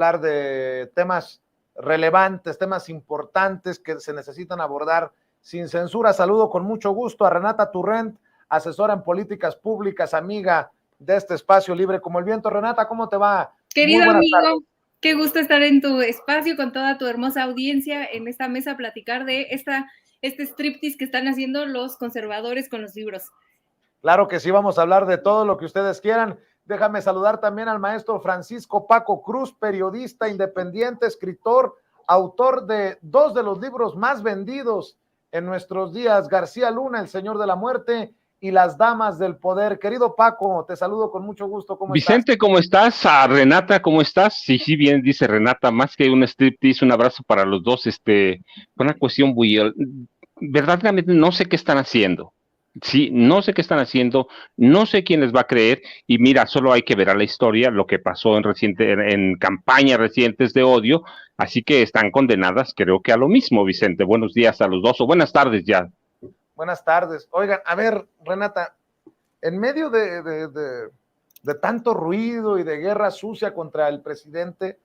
hablar de temas relevantes, temas importantes que se necesitan abordar sin censura. Saludo con mucho gusto a Renata Turrent, asesora en políticas públicas, amiga de este espacio Libre como el Viento. Renata, ¿cómo te va? Querido amigo, qué gusto estar en tu espacio con toda tu hermosa audiencia en esta mesa a platicar de este striptease que están haciendo los conservadores con los libros. Claro que sí, vamos a hablar de todo lo que ustedes quieran. Déjame saludar también al maestro Francisco Paco Cruz, periodista independiente, escritor, autor de 2 de los libros más vendidos en nuestros días, García Luna, El Señor de la Muerte, y Las Damas del Poder. Querido Paco, te saludo con mucho gusto. ¿Cómo Vicente, estás? ¿cómo estás? A Renata, ¿cómo estás? Sí, sí, bien, dice Renata, más que un striptease, un abrazo para los dos, una cuestión muy, verdaderamente no sé qué están haciendo. Sí, no sé qué están haciendo, no sé quién les va a creer, y mira, solo hay que ver a la historia, lo que pasó en campañas recientes de odio, así que están condenadas, creo que a lo mismo, Vicente. Buenos días a los dos, o buenas tardes ya. Buenas tardes. Oigan, a ver, Renata, en medio de tanto ruido y de guerra sucia contra el presidente,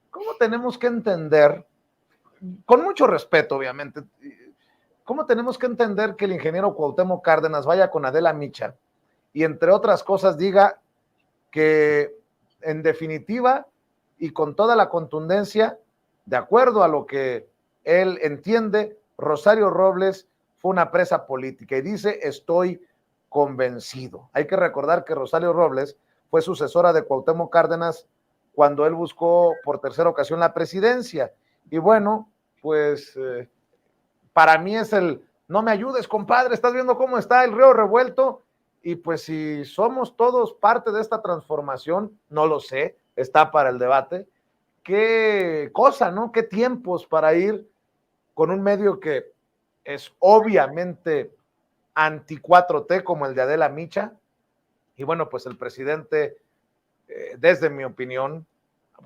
¿cómo tenemos que entender, con mucho respeto, obviamente, cómo tenemos que entender que el ingeniero Cuauhtémoc Cárdenas vaya con Adela Micha y, entre otras cosas, diga que, en definitiva y con toda la contundencia, de acuerdo a lo que él entiende, Rosario Robles fue una presa política, y dice: estoy convencido? Hay que recordar que Rosario Robles fue sucesora de Cuauhtémoc Cárdenas cuando él buscó por tercera ocasión la presidencia. Y bueno, pues para mí es no me ayudes, compadre, estás viendo cómo está el río revuelto. Y pues si somos todos parte de esta transformación, no lo sé, está para el debate. Qué cosa, ¿no? Qué tiempos para ir con un medio que es obviamente anti 4T como el de Adela Micha. Y bueno, pues el presidente, desde mi opinión,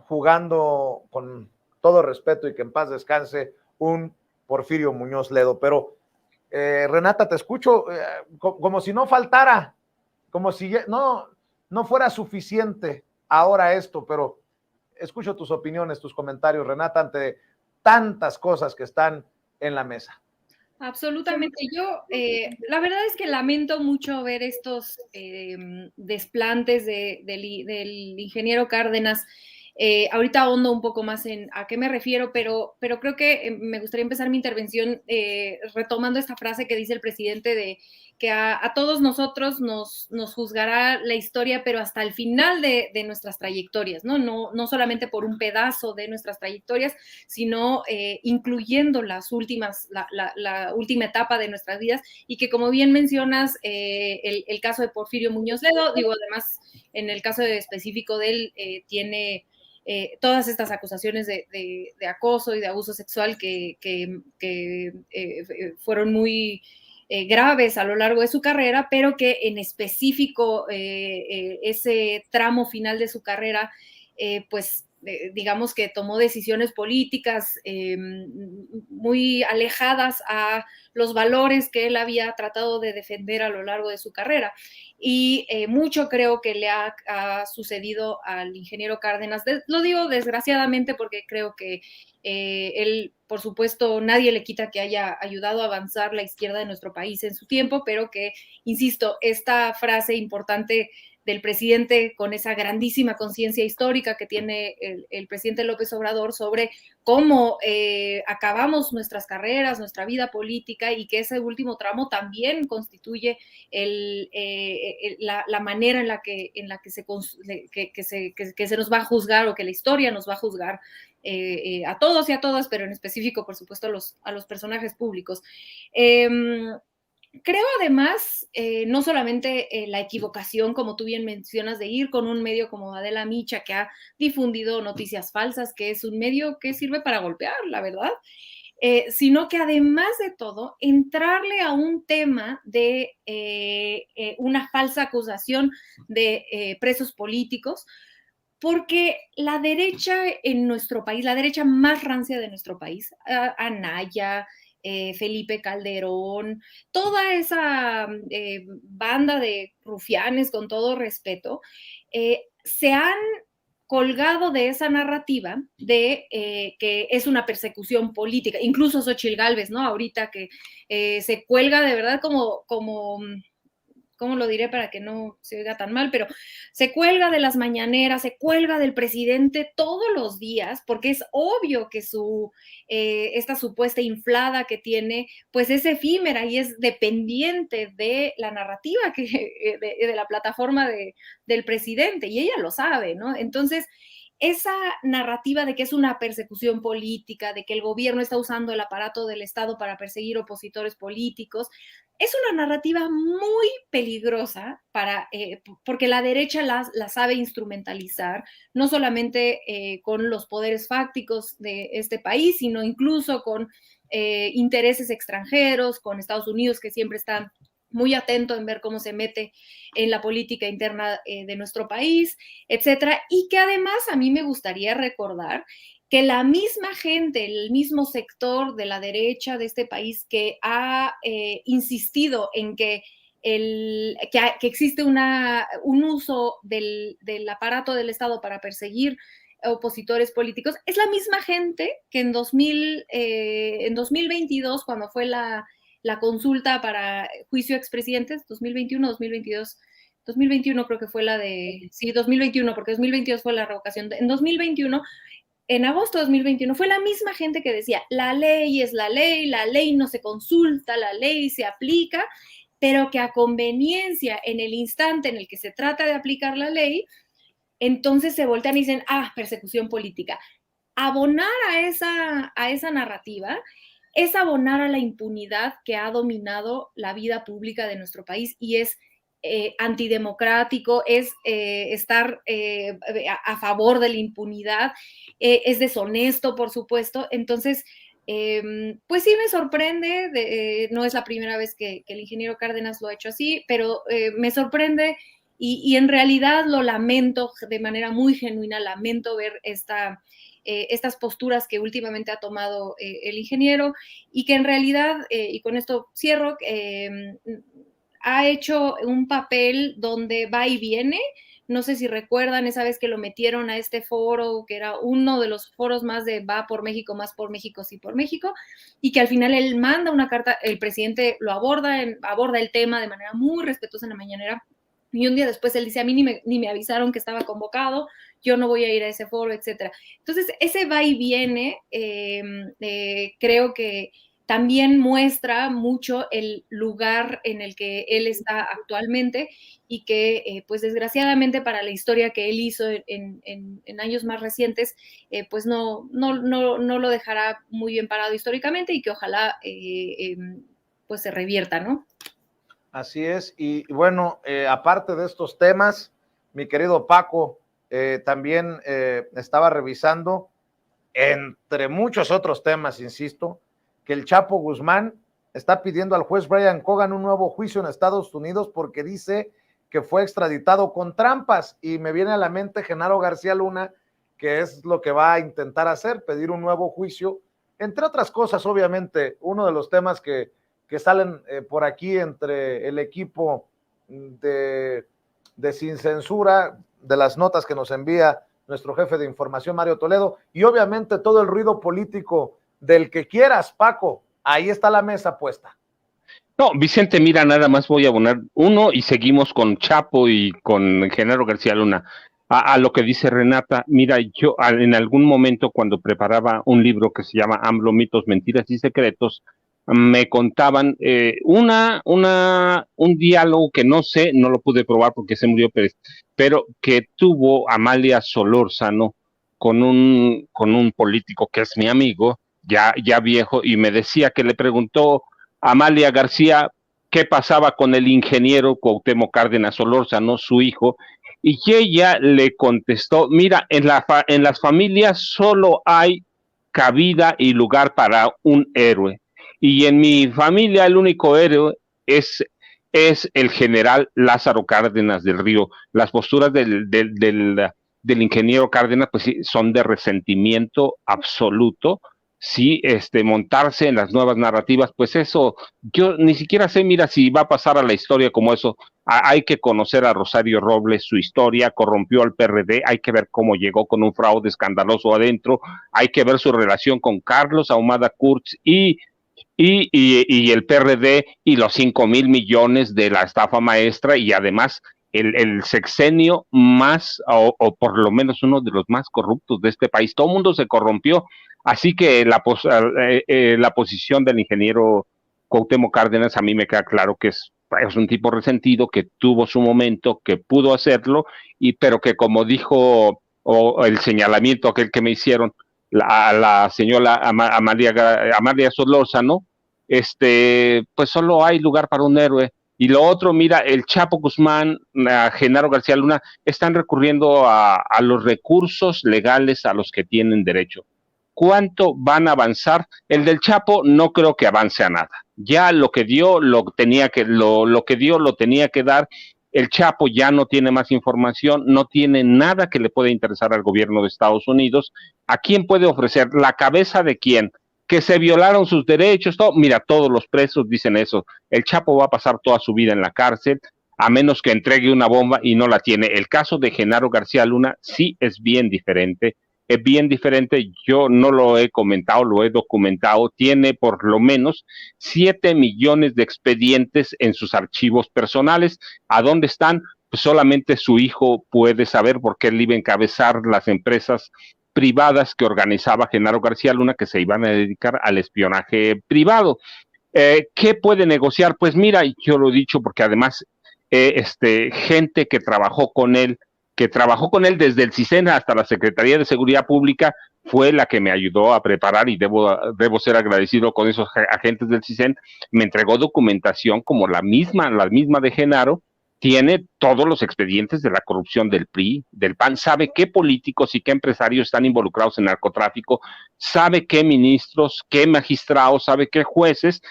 jugando con todo respeto y que en paz descanse, un Porfirio Muñoz Ledo. Pero Renata, te escucho como si no faltara, como si no fuera suficiente ahora esto, pero escucho tus opiniones, tus comentarios, Renata, ante tantas cosas que están en la mesa. Absolutamente. Yo, la verdad es que lamento mucho ver estos desplantes del ingeniero Cárdenas. Ahorita ahondo un poco más en a qué me refiero, pero creo que me gustaría empezar mi intervención retomando esta frase que dice el presidente de que a todos nosotros nos juzgará la historia, pero hasta el final de nuestras trayectorias, ¿no? No solamente por un pedazo de nuestras trayectorias, sino incluyendo las últimas, la última etapa de nuestras vidas, y que, como bien mencionas, el caso de Porfirio Muñoz Ledo, digo, además, en el caso específico de él, tiene todas estas acusaciones de acoso y de abuso sexual que fueron muy graves a lo largo de su carrera, pero que en específico ese tramo final de su carrera, pues digamos que tomó decisiones políticas muy alejadas a los valores que él había tratado de defender a lo largo de su carrera. Y mucho creo que le ha sucedido al ingeniero Cárdenas. Lo digo desgraciadamente porque creo que él, por supuesto, nadie le quita que haya ayudado a avanzar la izquierda de nuestro país en su tiempo, pero que, insisto, esta frase importante del presidente, con esa grandísima conciencia histórica que tiene el presidente López Obrador sobre cómo acabamos nuestras carreras, nuestra vida política, y que ese último tramo también constituye la manera en la que se nos va a juzgar, o que la historia nos va a juzgar a todos y a todas, pero en específico, por supuesto, a los personajes públicos. Creo además, no solamente la equivocación, como tú bien mencionas, de ir con un medio como Adela Micha, que ha difundido noticias falsas, que es un medio que sirve para golpear, la verdad, sino que además de todo, entrarle a un tema de una falsa acusación de presos políticos, porque la derecha en nuestro país, la derecha más rancia de nuestro país, Anaya, Felipe Calderón, toda esa banda de rufianes, con todo respeto, se han colgado de esa narrativa de que es una persecución política, incluso Xóchitl Gálvez, ¿no? Ahorita que se cuelga de verdad como ¿cómo lo diré para que no se oiga tan mal? Pero se cuelga de las mañaneras, se cuelga del presidente todos los días, porque es obvio que esta supuesta inflada que tiene, pues es efímera y es dependiente de la narrativa de la plataforma del presidente, y ella lo sabe, ¿no? Entonces, esa narrativa de que es una persecución política, de que el gobierno está usando el aparato del Estado para perseguir opositores políticos, es una narrativa muy peligrosa porque la derecha la sabe instrumentalizar, no solamente con los poderes fácticos de este país, sino incluso con intereses extranjeros, con Estados Unidos, que siempre está muy atento en ver cómo se mete en la política interna de nuestro país, etcétera, y que además a mí me gustaría recordar que la misma gente, el mismo sector de la derecha de este país que ha insistido en que existe un uso del aparato del Estado para perseguir opositores políticos, es la misma gente que en 2022, cuando fue la consulta para juicio a expresidentes, 2021, 2022, 2021 creo que fue sí, 2021, porque 2022 fue la revocación. En 2021, en agosto de 2021, fue la misma gente que decía, la ley es la ley no se consulta, la ley se aplica, pero que a conveniencia, en el instante en el que se trata de aplicar la ley, entonces se voltean y dicen, persecución política. Abonar a esa narrativa es abonar a la impunidad que ha dominado la vida pública de nuestro país y es antidemocrático, es estar a favor de la impunidad, es deshonesto, por supuesto. Entonces, pues sí me sorprende, no es la primera vez que el ingeniero Cárdenas lo ha hecho así, pero me sorprende y en realidad lo lamento de manera muy genuina, lamento ver estas posturas que últimamente ha tomado el ingeniero y que en realidad, y con esto cierro, ha hecho un papel donde va y viene. No sé si recuerdan esa vez que lo metieron a este foro, que era uno de los foros más de va por México, más por México, sí por México, y que al final él manda una carta, el presidente lo aborda el tema de manera muy respetuosa en la mañanera, y un día después él dice, a mí ni me avisaron que estaba convocado, yo no voy a ir a ese foro, etcétera. Entonces, ese va y viene, creo que también muestra mucho el lugar en el que él está actualmente y que, pues desgraciadamente para la historia que él hizo en años más recientes, pues no lo dejará muy bien parado históricamente y que ojalá pues se revierta, ¿no? Así es, y bueno, aparte de estos temas, mi querido Paco, también estaba revisando, entre muchos otros temas, insisto, que el Chapo Guzmán está pidiendo al juez Brian Cogan un nuevo juicio en Estados Unidos porque dice que fue extraditado con trampas, y me viene a la mente Genaro García Luna, que es lo que va a intentar hacer, pedir un nuevo juicio, entre otras cosas. Obviamente, uno de los temas que salen por aquí entre el equipo de Sin Censura, de las notas que nos envía nuestro jefe de información, Mario Toledo, y obviamente todo el ruido político del que quieras, Paco, ahí está la mesa puesta. No, Vicente, mira, nada más voy a abonar uno y seguimos con Chapo y con Genaro García Luna. A lo que dice Renata, mira, yo en algún momento cuando preparaba un libro que se llama AMLO, mitos, mentiras y secretos, me contaban un diálogo que no sé, no lo pude probar porque se murió Pérez, pero que tuvo Amalia Solórzano con un político que es mi amigo, ya viejo, y me decía que le preguntó a Amalia García qué pasaba con el ingeniero Cuauhtémoc Cárdenas Solórzano, su hijo, y que ella le contestó, mira, en las familias solo hay cabida y lugar para un héroe, y en mi familia el único héroe es el general Lázaro Cárdenas del Río. Las posturas del ingeniero Cárdenas pues sí, son de resentimiento absoluto sí, montarse en las nuevas narrativas, pues eso, yo ni siquiera sé, mira, si va a pasar a la historia como eso. Hay que conocer a Rosario Robles, su historia, corrompió al PRD, hay que ver cómo llegó con un fraude escandaloso adentro, hay que ver su relación con Carlos Ahumada Kurz y el PRD y los 5,000 millones de la estafa maestra y además el sexenio más, o por lo menos uno de los más corruptos de este país. Todo el mundo se corrompió, así que la posición del ingeniero Cuauhtémoc Cárdenas a mí me queda claro que es un tipo resentido, que tuvo su momento, que pudo hacerlo, pero que como dijo, o el señalamiento aquel que me hicieron, la señora Amalia Solórzano, pues solo hay lugar para un héroe. Y lo otro, mira, el Chapo Guzmán, a Genaro García Luna, están recurriendo a los recursos legales a los que tienen derecho. ¿Cuánto van a avanzar? El del Chapo no creo que avance a nada. Ya lo que dio, lo que dio, lo tenía que dar. El Chapo ya no tiene más información, no tiene nada que le pueda interesar al gobierno de Estados Unidos. ¿A quién puede ofrecer? ¿La cabeza de quién? Que se violaron sus derechos, todo. Mira, todos los presos dicen eso. El Chapo va a pasar toda su vida en la cárcel, a menos que entregue una bomba y no la tiene. El caso de Genaro García Luna sí es bien diferente. Es bien diferente, yo no lo he comentado, lo he documentado, tiene por lo menos 7 millones de expedientes en sus archivos personales. ¿A dónde están? Pues solamente su hijo puede saber, porque él iba a encabezar las empresas privadas que organizaba Genaro García Luna, que se iban a dedicar al espionaje privado. ¿Qué puede negociar? Pues mira, yo lo he dicho porque además gente que trabajó con él desde el CISEN hasta la Secretaría de Seguridad Pública, fue la que me ayudó a preparar, y debo ser agradecido con esos agentes del CISEN. Me entregó documentación como la misma de Genaro. Tiene todos los expedientes de la corrupción del PRI, del PAN, sabe qué políticos y qué empresarios están involucrados en narcotráfico, sabe qué ministros, qué magistrados, sabe qué jueces,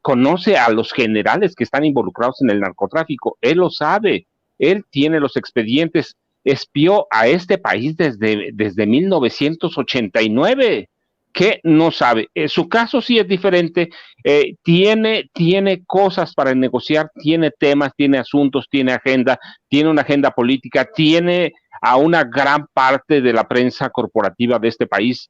conoce a los generales que están involucrados en el narcotráfico, él lo sabe, él tiene los expedientes, espió a este país desde 1989. ¿Qué no sabe? Su caso sí es diferente, tiene cosas para negociar, tiene temas, tiene asuntos, tiene agenda, tiene una agenda política, tiene a una gran parte de la prensa corporativa de este país.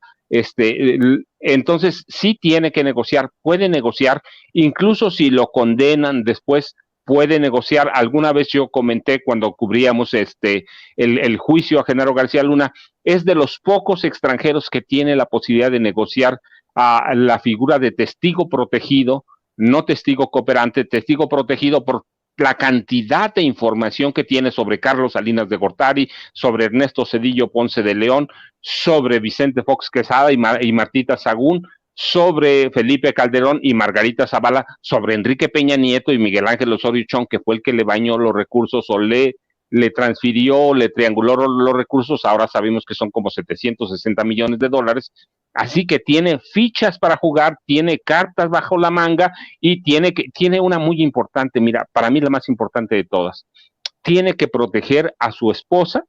Entonces sí tiene que negociar, puede negociar, incluso si lo condenan después, puede negociar. Alguna vez yo comenté cuando cubríamos el juicio a Genaro García Luna, es de los pocos extranjeros que tiene la posibilidad de negociar a la figura de testigo protegido, no testigo cooperante, testigo protegido por la cantidad de información que tiene sobre Carlos Salinas de Gortari, sobre Ernesto Zedillo Ponce de León, sobre Vicente Fox Quesada y Martita Sagún, sobre Felipe Calderón y Margarita Zavala, sobre Enrique Peña Nieto y Miguel Ángel Osorio Chong, que fue el que le bañó los recursos o le transfirió, le trianguló los recursos. Ahora sabemos que son como 760 millones de dólares. Así que tiene fichas para jugar, tiene cartas bajo la manga y tiene una muy importante, mira, para mí la más importante de todas. Tiene que proteger a su esposa,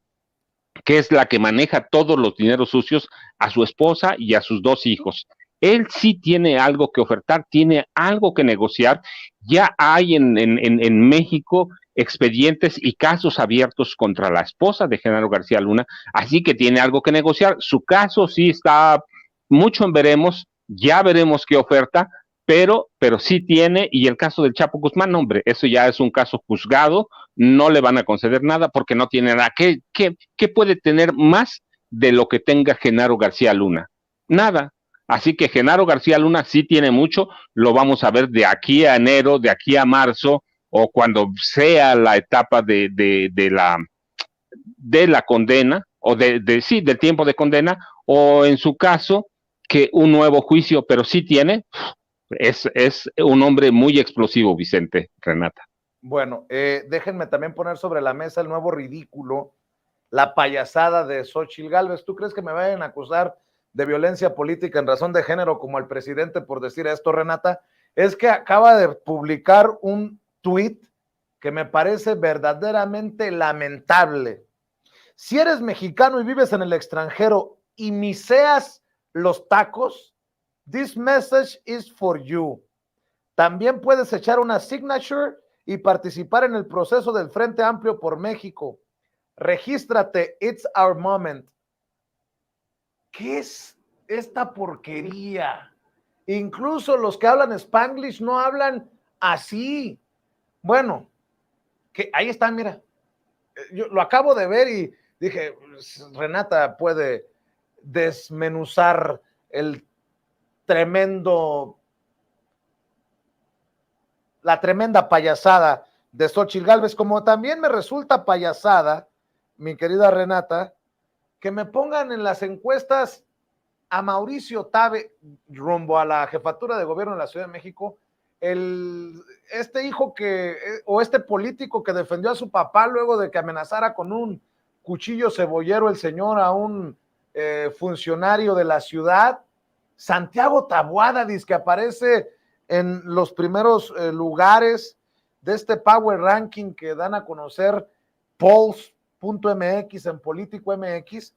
que es la que maneja todos los dineros sucios, a su esposa y a sus 2 hijos. Él sí tiene algo que ofertar, tiene algo que negociar. Ya hay en México expedientes y casos abiertos contra la esposa de Genaro García Luna, así que tiene algo que negociar. Su caso sí está mucho en veremos, ya veremos qué oferta, pero sí tiene. Y el caso del Chapo Guzmán, hombre, eso ya es un caso juzgado, no le van a conceder nada porque no tiene nada. ¿Qué puede tener más de lo que tenga Genaro García Luna? Nada. Así que Genaro García Luna sí tiene mucho, lo vamos a ver de aquí a enero, de aquí a marzo, o cuando sea la etapa de la condena, o del tiempo de condena, o en su caso, que un nuevo juicio, pero sí tiene. Es un hombre muy explosivo, Vicente, Renata. Bueno, déjenme también poner sobre la mesa el nuevo ridículo, la payasada de Xóchitl Gálvez. ¿Tú crees que me vayan a acusar de violencia política en razón de género como el presidente por decir esto, Renata? Es que acaba de publicar un tuit que me parece verdaderamente lamentable. Si eres mexicano y vives en el extranjero y miseas los tacos, This message is for you. También puedes echar una signature y participar en el proceso del Frente Amplio por México. Regístrate, it's our moment. ¿Qué es esta porquería? Incluso los que hablan Spanglish no hablan así. Bueno, que ahí está, mira. Yo lo acabo de ver y dije, Renata puede desmenuzar la tremenda payasada de Xóchitl Gálvez, como también me resulta payasada, mi querida Renata, que me pongan en las encuestas a Mauricio Tabe rumbo a la jefatura de gobierno de la Ciudad de México, este hijo o este político que defendió a su papá luego de que amenazara con un cuchillo cebollero el señor a un funcionario de la ciudad. Santiago Taboada dice que aparece en los primeros lugares de este Power Ranking que dan a conocer polls.mx en Político MX.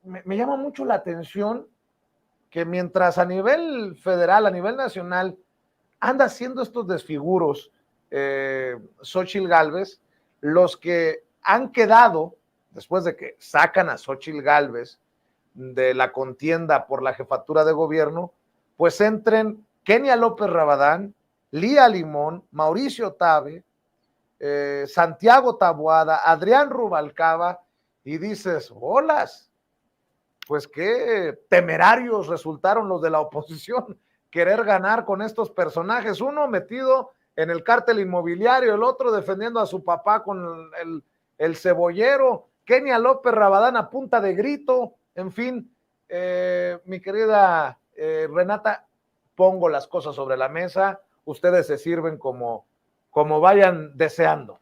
Me llama mucho la atención que mientras a nivel federal, a nivel nacional, anda haciendo estos desfiguros Xóchitl Gálvez, los que han quedado, después de que sacan a Xóchitl Gálvez de la contienda por la jefatura de gobierno, pues entren Kenia López Rabadán, Lía Limón, Mauricio Tabe, Santiago Taboada, Adrián Rubalcaba, y dices, holas, pues qué temerarios resultaron los de la oposición querer ganar con estos personajes, uno metido en el cártel inmobiliario, el otro defendiendo a su papá con el cebollero, Kenia López Rabadán a punta de grito, en fin, mi querida Renata, pongo las cosas sobre la mesa, ustedes se sirven como vayan deseando.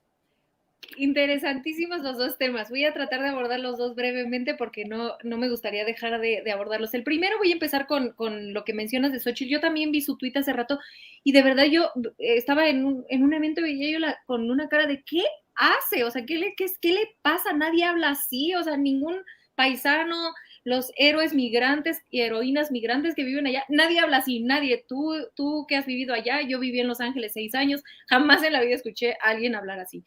Interesantísimos los dos temas. Voy a tratar de abordar los dos brevemente porque no me gustaría dejar de abordarlos. El primero voy a empezar con lo que mencionas de Xóchitl. Yo también vi su tuit hace rato y de verdad yo estaba en un evento y veía yo con una cara de ¿qué hace? O sea, ¿qué le pasa? Nadie habla así, o sea, ningún paisano, los héroes migrantes y heroínas migrantes que viven allá, nadie habla así, nadie. Tú que has vivido allá, yo viví en Los Ángeles 6 años, jamás en la vida escuché a alguien hablar así.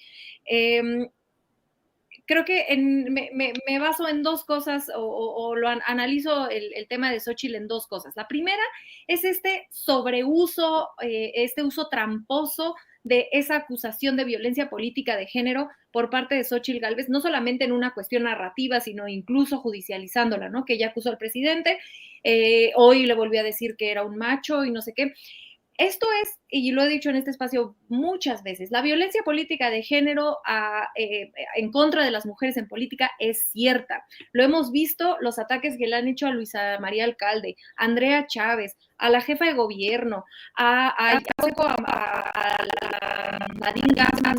Creo que me baso en dos cosas o lo analizo el tema de Xóchitl en dos cosas. La primera es este sobreuso, este uso tramposo de esa acusación de violencia política de género por parte de Xóchitl Gálvez, no solamente en una cuestión narrativa, sino incluso judicializándola, ¿no? Que ella acusó al presidente, hoy le volvió a decir que era un macho y no sé qué. Esto es, y lo he dicho en este espacio muchas veces, la violencia política de género en contra de las mujeres en política es cierta. Lo hemos visto, los ataques que le han hecho a Luisa María Alcalde, a Andrea Chávez, a la jefa de gobierno, a Nadine Gassman,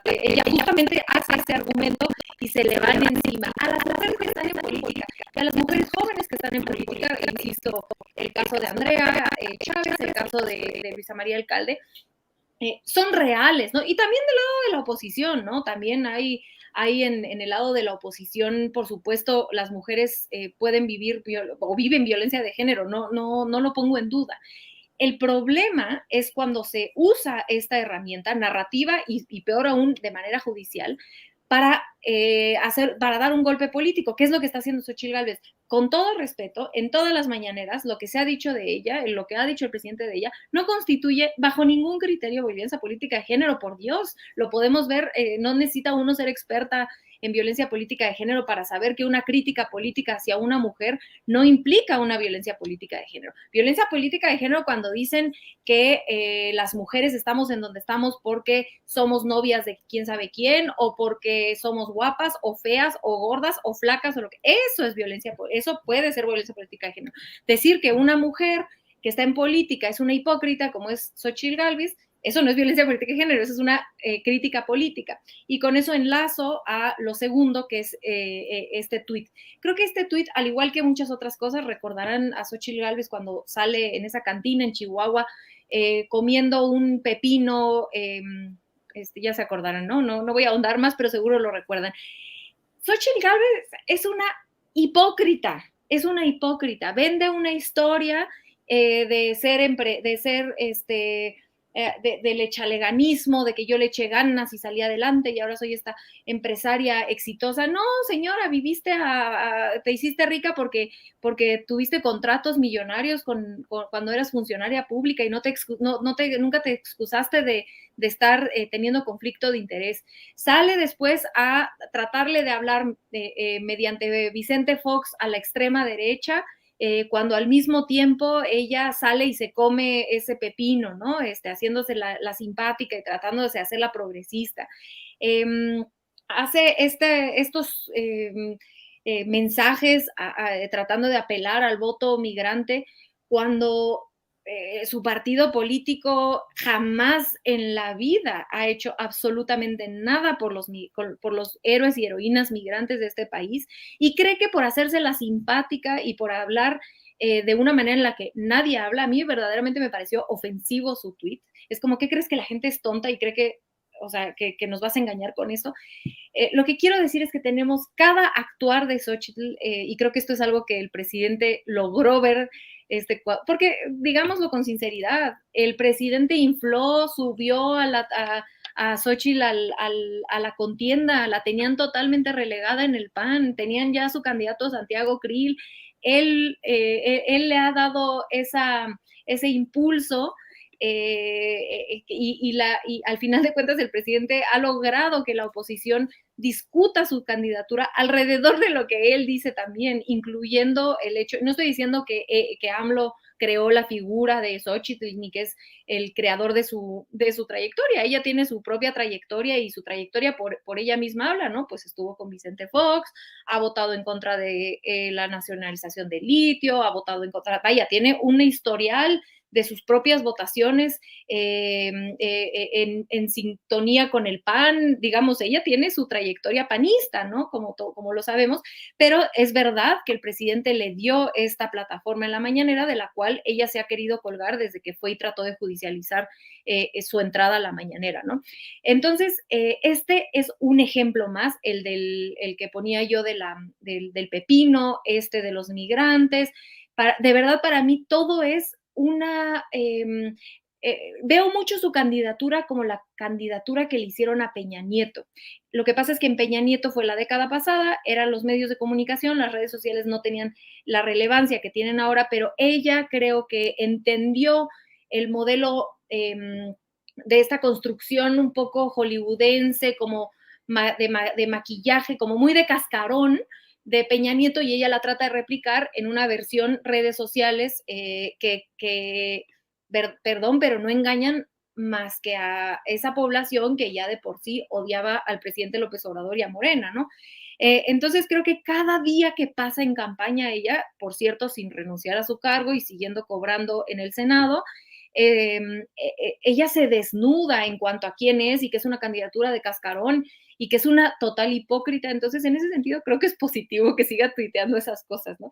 ella justamente hace este argumento y se le van encima a las mujeres que están en política, y a las mujeres jóvenes que están en política, insisto, el caso de Andrea Chávez, el caso de Luisa María Alcalde, son reales, ¿no? Y también del lado de la oposición, ¿no? También hay en el lado de la oposición, por supuesto, las mujeres pueden vivir o viven violencia de género, no lo pongo en duda. El problema es cuando se usa esta herramienta narrativa y peor aún de manera judicial para dar un golpe político, que es lo que está haciendo Xóchitl Gálvez. Con todo respeto, en todas las mañaneras, lo que se ha dicho de ella, lo que ha dicho el presidente de ella, no constituye bajo ningún criterio violencia política de género, por Dios, lo podemos ver, no necesita uno ser experta en violencia política de género para saber que una crítica política hacia una mujer no implica una violencia política de género. Violencia política de género cuando dicen que las mujeres estamos en donde estamos porque somos novias de quién sabe quién, o porque somos guapas, o feas, o gordas, o flacas, o lo que... Eso es violencia, eso puede ser violencia política de género. Decir que una mujer que está en política es una hipócrita, como es Xóchitl Gálvez, eso no es violencia política de género, eso es una crítica política. Y con eso enlazo a lo segundo, que es este tuit. Creo que este tuit, al igual que muchas otras cosas, recordarán a Xóchitl Gálvez cuando sale en esa cantina en Chihuahua comiendo un pepino, ya se acordarán, ¿no? No voy a ahondar más, pero seguro lo recuerdan. Xóchitl Gálvez es una hipócrita, es una hipócrita, vende una historia de ser del echaleganismo, de que yo le eché ganas y salí adelante y ahora soy esta empresaria exitosa. No, señora, te hiciste rica porque tuviste contratos millonarios cuando eras funcionaria pública y nunca te excusaste de estar teniendo conflicto de interés. Sale después a tratarle de hablar mediante Vicente Fox a la extrema derecha, cuando al mismo tiempo ella sale y se come ese pepino, ¿no? Haciéndose la simpática y tratándose de hacer la progresista. Hace estos mensajes tratando de apelar al voto migrante cuando su partido político jamás en la vida ha hecho absolutamente nada por los héroes y heroínas migrantes de este país, y cree que por hacerse la simpática y por hablar de una manera en la que nadie habla, a mí verdaderamente me pareció ofensivo su tweet. Es como, ¿qué crees, que la gente es tonta y cree que nos vas a engañar con esto? Lo que quiero decir es que tenemos cada actuar de Xochitl, y creo que esto es algo que el presidente logró ver, porque digámoslo con sinceridad, el presidente infló, subió a Xochitl a la contienda, la tenían totalmente relegada en el PAN, tenían ya a su candidato Santiago Krill, él le ha dado ese impulso. Y al final de cuentas el presidente ha logrado que la oposición discuta su candidatura alrededor de lo que él dice también, incluyendo el hecho, no estoy diciendo que AMLO creó la figura de Xochitl ni que es el creador de su trayectoria, ella tiene su propia trayectoria y su trayectoria por ella misma habla, ¿no? Pues estuvo con Vicente Fox, ha votado en contra de la nacionalización del litio, ha votado en contra, vaya, tiene un historial de sus propias votaciones en sintonía con el PAN, digamos, ella tiene su trayectoria panista, ¿no? Como lo sabemos, pero es verdad que el presidente le dio esta plataforma en la mañanera de la cual ella se ha querido colgar desde que fue y trató de judicializar su entrada a la mañanera, ¿no? Entonces, este es un ejemplo más, el que ponía yo del pepino, de los migrantes. De verdad, para mí todo es veo mucho su candidatura como la candidatura que le hicieron a Peña Nieto. Lo que pasa es que en Peña Nieto fue la década pasada, eran los medios de comunicación, las redes sociales no tenían la relevancia que tienen ahora, pero ella creo que entendió el modelo de esta construcción un poco hollywoodense, como de maquillaje, como muy de cascarón, de Peña Nieto, y ella la trata de replicar en una versión redes sociales perdón, pero no engañan más que a esa población que ya de por sí odiaba al presidente López Obrador y a Morena, ¿no? Entonces creo que cada día que pasa en campaña ella, por cierto, sin renunciar a su cargo y siguiendo cobrando en el Senado, ella se desnuda en cuanto a quién es y que es una candidatura de cascarón y que es una total hipócrita. Entonces, en ese sentido, creo que es positivo que siga tuiteando esas cosas, ¿no?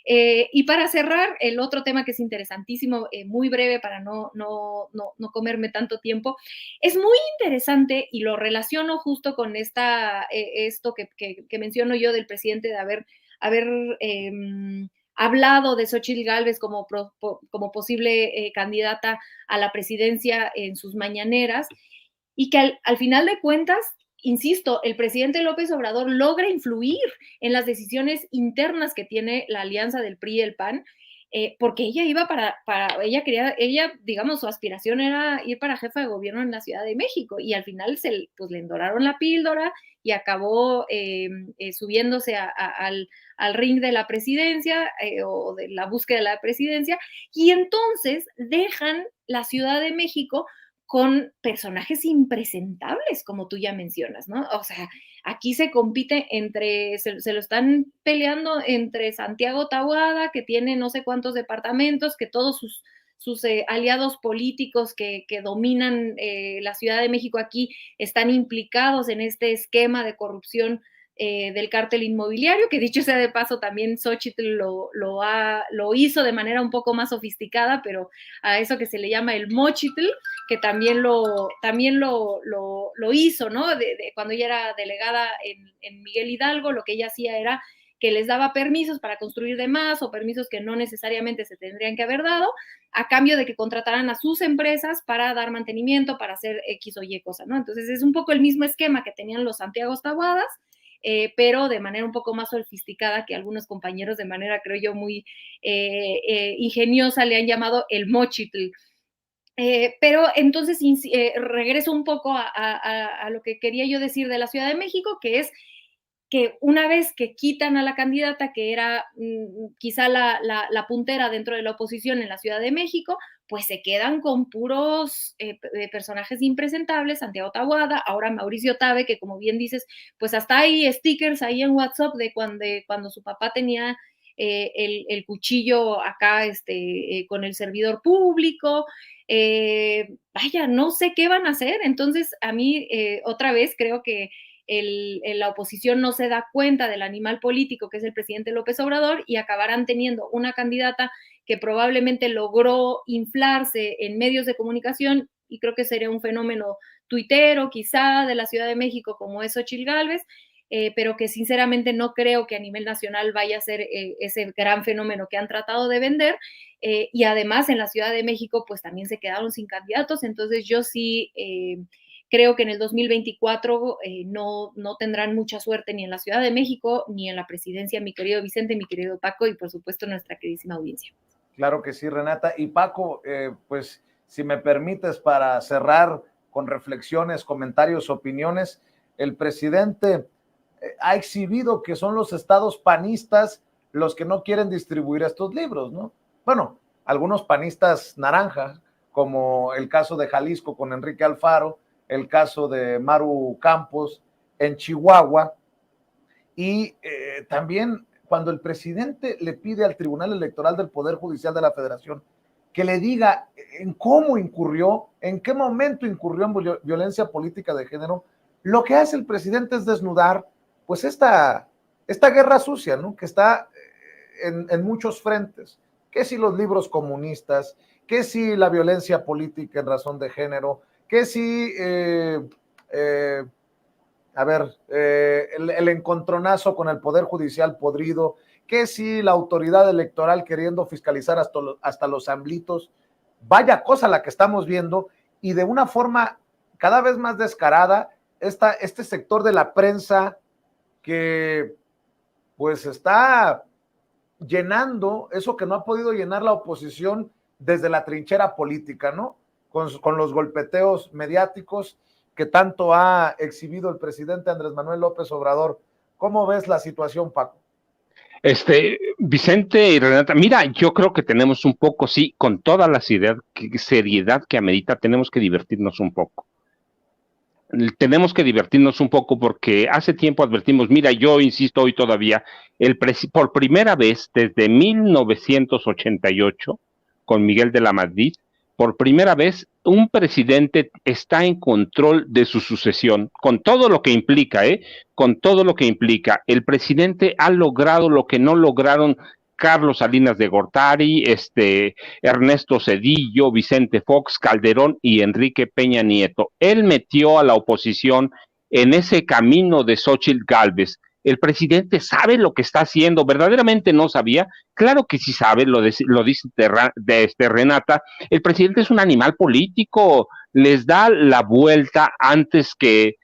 Y para cerrar, el otro tema que es interesantísimo, muy breve para no comerme tanto tiempo, es muy interesante y lo relaciono justo con esto que menciono yo del presidente de haber hablado de Xochitl Gálvez como posible candidata a la presidencia en sus mañaneras, y que al final de cuentas, insisto, el presidente López Obrador logra influir en las decisiones internas que tiene la alianza del PRI y el PAN, porque ella iba ella, digamos, su aspiración era ir para jefa de gobierno en la Ciudad de México, y al final pues le endoraron la píldora y acabó subiéndose al ring de la presidencia o de la búsqueda de la presidencia, y entonces dejan la Ciudad de México con personajes impresentables, como tú ya mencionas, ¿no? O sea, aquí se compite se lo están peleando entre Santiago Taboada, que tiene no sé cuántos departamentos, que todos sus aliados políticos que dominan la Ciudad de México aquí están implicados en este esquema de corrupción del cártel inmobiliario, que dicho sea de paso, también Xochitl lo hizo de manera un poco más sofisticada, pero a eso que se le llama el mochitl, que también lo hizo, ¿no? Cuando ella era delegada en Miguel Hidalgo, lo que ella hacía era que les daba permisos para construir de más o permisos que no necesariamente se tendrían que haber dado, a cambio de que contrataran a sus empresas para dar mantenimiento, para hacer X o Y cosa, ¿no? Entonces es un poco el mismo esquema que tenían los Santiago Taboadas, pero de manera un poco más sofisticada, que algunos compañeros de manera, creo yo, muy ingeniosa le han llamado el mochitl. Pero entonces regreso un poco a lo que quería yo decir de la Ciudad de México, que es que una vez que quitan a la candidata, que era quizá la puntera dentro de la oposición en la Ciudad de México, pues se quedan con puros personajes impresentables, Santiago Taboada, ahora Mauricio Tabe, que como bien dices, pues hasta hay stickers ahí en WhatsApp de cuando su papá tenía el cuchillo acá con el servidor público. Vaya, no sé qué van a hacer. Entonces, a mí, otra vez, creo que la oposición no se da cuenta del animal político que es el presidente López Obrador y acabarán teniendo una candidata que probablemente logró inflarse en medios de comunicación, y creo que sería un fenómeno tuitero quizá de la Ciudad de México como es Xochitl Gálvez, pero que sinceramente no creo que a nivel nacional vaya a ser ese gran fenómeno que han tratado de vender, y además en la Ciudad de México pues también se quedaron sin candidatos. Entonces yo sí creo que en el 2024 no tendrán mucha suerte ni en la Ciudad de México ni en la presidencia, mi querido Vicente, mi querido Paco y por supuesto nuestra queridísima audiencia. Claro que sí, Renata. Y Paco, pues si me permites para cerrar con reflexiones, comentarios, opiniones, el presidente ha exhibido que son los estados panistas los que no quieren distribuir estos libros, ¿no? Bueno, algunos panistas naranjas, como el caso de Jalisco con Enrique Alfaro, el caso de Maru Campos en Chihuahua, y también cuando el presidente le pide al Tribunal Electoral del Poder Judicial de la Federación que le diga en cómo incurrió, en qué momento incurrió en violencia política de género, lo que hace el presidente es desnudar pues esta guerra sucia, ¿no? Que está en muchos frentes, que si los libros comunistas, que si la violencia política en razón de género, que si el encontronazo con el Poder Judicial podrido, que si la autoridad electoral queriendo fiscalizar hasta los amblitos. Vaya cosa la que estamos viendo, y de una forma cada vez más descarada, este sector de la prensa que pues está llenando eso que no ha podido llenar la oposición desde la trinchera política, ¿no? Con los golpeteos mediáticos que tanto ha exhibido el presidente Andrés Manuel López Obrador. ¿Cómo ves la situación, Paco? Vicente y Renata, mira, yo creo que tenemos un poco, sí, con toda la seriedad que amerita, tenemos que divertirnos un poco. Tenemos que divertirnos un poco porque hace tiempo advertimos, mira, yo insisto hoy todavía, por primera vez desde 1988, con Miguel de la Madrid, por primera vez un presidente está en control de su sucesión, con todo lo que implica, con todo lo que implica. El presidente ha logrado lo que no lograron Carlos Salinas de Gortari, Ernesto Zedillo, Vicente Fox, Calderón y Enrique Peña Nieto. Él metió a la oposición en ese camino de Xochitl Gálvez. El presidente sabe lo que está haciendo, verdaderamente no sabía, claro que sí sabe, lo dice Renata, el presidente es un animal político, les da la vuelta antes que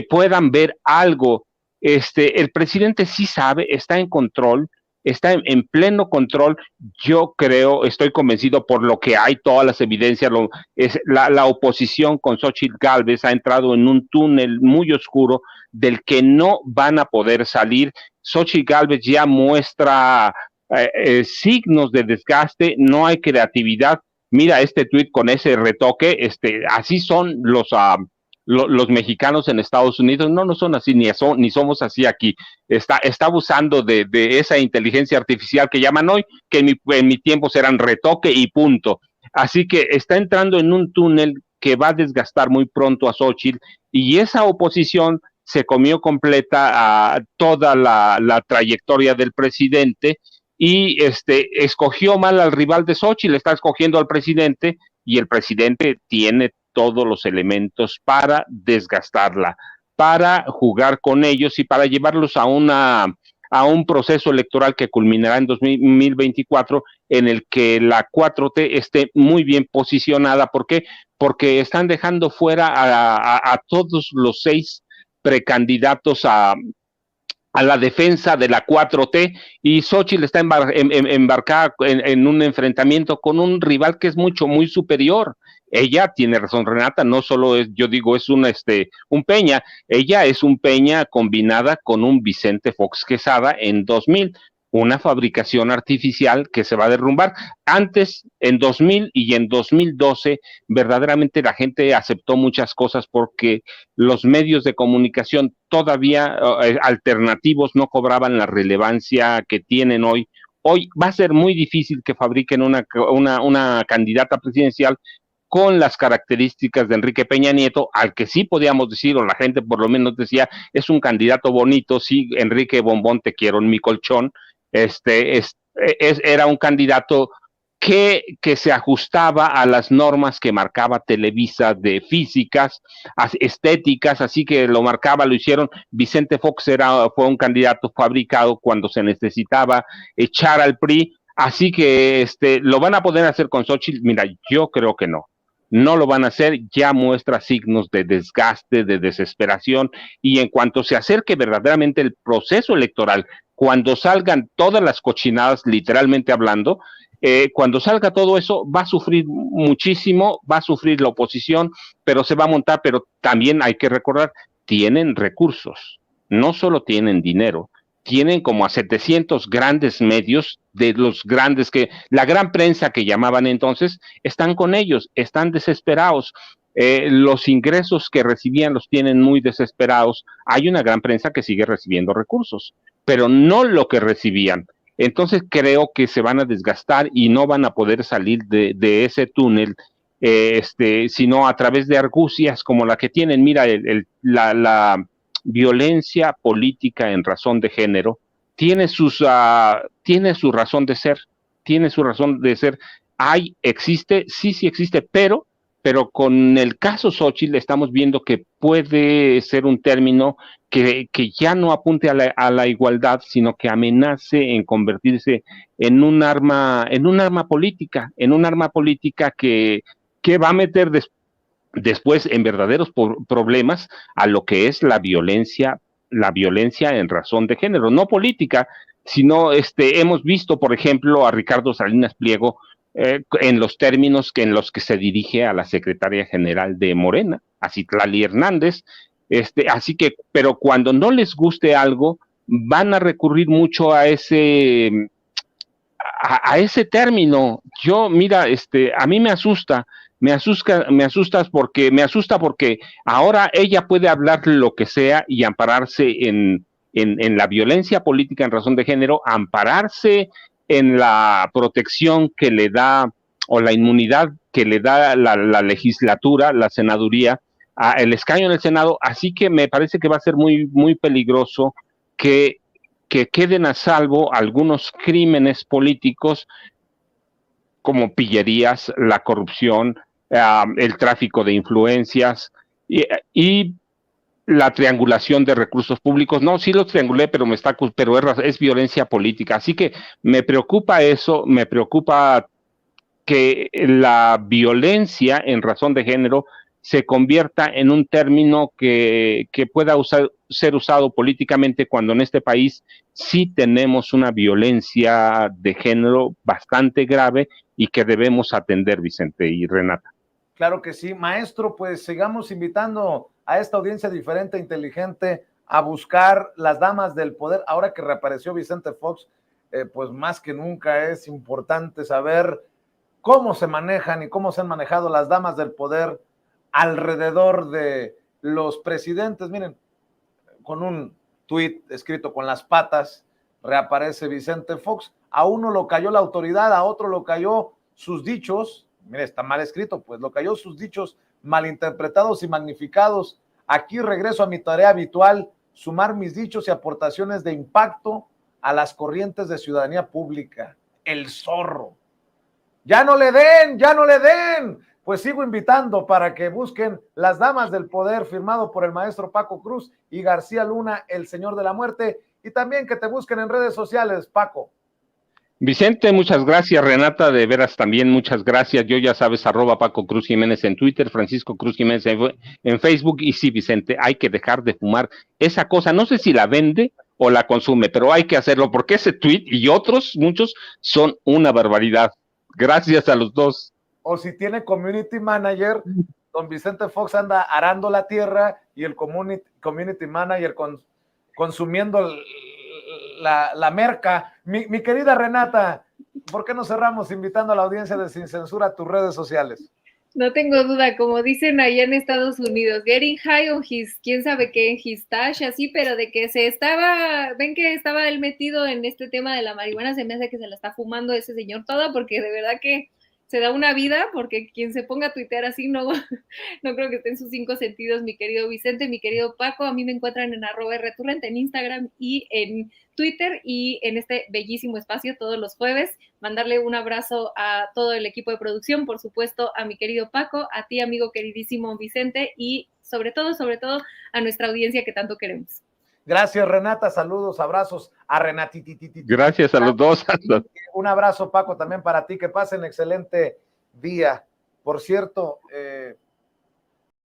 puedan ver algo. El presidente sí sabe, está en control, está en pleno control. Yo creo, estoy convencido por lo que hay, todas las evidencias, la oposición con Xochitl Gálvez ha entrado en un túnel muy oscuro del que no van a poder salir. Xochitl Gálvez ya muestra signos de desgaste, no hay creatividad. Mira este tuit con ese retoque, así son los mexicanos en Estados Unidos, no son así, ni somos así aquí. Está abusando de esa inteligencia artificial que llaman hoy, que en mi tiempo serán retoque y punto. Así que está entrando en un túnel que va a desgastar muy pronto a Xochitl, y esa oposición se comió completa a toda la trayectoria del presidente, y escogió mal al rival de Xochitl, está escogiendo al presidente, y el presidente tiene todos los elementos para desgastarla, para jugar con ellos y para llevarlos a a un proceso electoral que culminará en 2024, en el que la 4T esté muy bien posicionada. ¿Por qué? Porque están dejando fuera a todos los 6 precandidatos a la defensa de la 4T, y Xóchitl está embarcada en un enfrentamiento con un rival que es muy superior. Ella tiene razón, Renata, no solo es, yo digo, es un Peña, ella es un Peña combinada con un Vicente Fox Quesada en 2000, una fabricación artificial que se va a derrumbar. Antes, en 2000 y en 2012, verdaderamente la gente aceptó muchas cosas porque los medios de comunicación todavía alternativos no cobraban la relevancia que tienen hoy. Hoy va a ser muy difícil que fabriquen una candidata presidencial con las características de Enrique Peña Nieto, al que sí podíamos decir, o la gente por lo menos decía, es un candidato bonito, sí, Enrique Bombón, te quiero en mi colchón, era un candidato que se ajustaba a las normas que marcaba Televisa de físicas, estéticas, así que lo hicieron. Vicente Fox fue un candidato fabricado cuando se necesitaba echar al PRI, así que lo van a poder hacer con Xóchitl. Mira, yo creo que no lo van a hacer, ya muestra signos de desgaste, de desesperación, y en cuanto se acerque verdaderamente el proceso electoral, cuando salgan todas las cochinadas, literalmente hablando, cuando salga todo eso, va a sufrir muchísimo, va a sufrir la oposición, pero se va a montar. Pero también hay que recordar, tienen recursos, no solo tienen dinero, tienen como a 700 grandes medios, de los grandes la gran prensa que llamaban entonces, están con ellos, están desesperados. Los ingresos que recibían los tienen muy desesperados. Hay una gran prensa que sigue recibiendo recursos, pero no lo que recibían. Entonces creo que se van a desgastar y no van a poder salir de ese túnel, sino a través de argucias como la que tienen. Mira, la violencia política en razón de género tiene su razón de ser, existe, sí existe, pero con el caso Xóchitl estamos viendo que puede ser un término que ya no apunte a la igualdad, sino que amenace en convertirse en un arma política, que va a meter después en verdaderos problemas a lo que es la violencia en razón de género, no política, sino hemos visto, por ejemplo, a Ricardo Salinas Pliego en los términos en los que se dirige a la secretaria general de Morena, a Citlali Hernández, así que, pero cuando no les guste algo, van a recurrir mucho a ese término. Mira, a mí me asusta porque ahora ella puede hablar lo que sea y ampararse en la violencia política en razón de género, ampararse en la protección que le da, o la inmunidad que le da la legislatura, la senaduría, el escaño en el Senado. Así que me parece que va a ser muy peligroso que queden a salvo algunos crímenes políticos como pillerías, la corrupción, el tráfico de influencias y la triangulación de recursos públicos. No, sí los triangulé, pero es violencia política. Así que me preocupa eso, me preocupa que la violencia en razón de género se convierta en un término que pueda ser usado políticamente, cuando en este país sí tenemos una violencia de género bastante grave y que debemos atender, Vicente y Renata. Claro que sí, maestro, pues sigamos invitando a esta audiencia diferente, inteligente, a buscar las damas del poder. Ahora que reapareció Vicente Fox, pues más que nunca es importante saber cómo se manejan y cómo se han manejado las damas del poder alrededor de los presidentes. Miren, con un tuit escrito con las patas, reaparece Vicente Fox. A uno lo cayó la autoridad, a otro lo cayó sus dichos. Mire, está mal escrito, pues lo cayó sus dichos malinterpretados y magnificados. Aquí regreso a mi tarea habitual, sumar mis dichos y aportaciones de impacto a las corrientes de ciudadanía pública. El zorro. Ya no le den. Pues sigo invitando para que busquen Las Damas del Poder, firmado por el maestro Paco Cruz y García Luna, el Señor de la Muerte. y también que te busquen en redes sociales, Paco. Vicente, muchas gracias. Renata, de veras también muchas gracias. Yo ya sabes, @Paco Cruz Jiménez en Twitter, Francisco Cruz Jiménez en Facebook. Y sí, Vicente, hay que dejar de fumar esa cosa. No sé si la vende o la consume, pero hay que hacerlo porque ese tweet y otros, muchos, son una barbaridad. Gracias a los dos. O si tiene community manager, don Vicente Fox anda arando la tierra y el community manager consumiendo la merca. Mi querida Renata, ¿por qué no cerramos invitando a la audiencia de Sin Censura a tus redes sociales? No tengo duda, como dicen allá en Estados Unidos, getting high on his, quién sabe qué, en his stash, así, pero de que ven que estaba él metido en este tema de la marihuana, se me hace que se la está fumando ese señor toda, porque de verdad que se da una vida, porque quien se ponga a tuitear así no creo que esté en sus 5 sentidos, mi querido Vicente, mi querido Paco. A mí me encuentran en @rturrent en Instagram y en Twitter, y en este bellísimo espacio todos los jueves. Mandarle un abrazo a todo el equipo de producción, por supuesto a mi querido Paco, a ti, amigo queridísimo Vicente, y sobre todo a nuestra audiencia que tanto queremos. Gracias, Renata, saludos, abrazos a Renatitititi. Gracias a los dos. Un abrazo, Paco, también para ti, que pasen excelente día. Por cierto,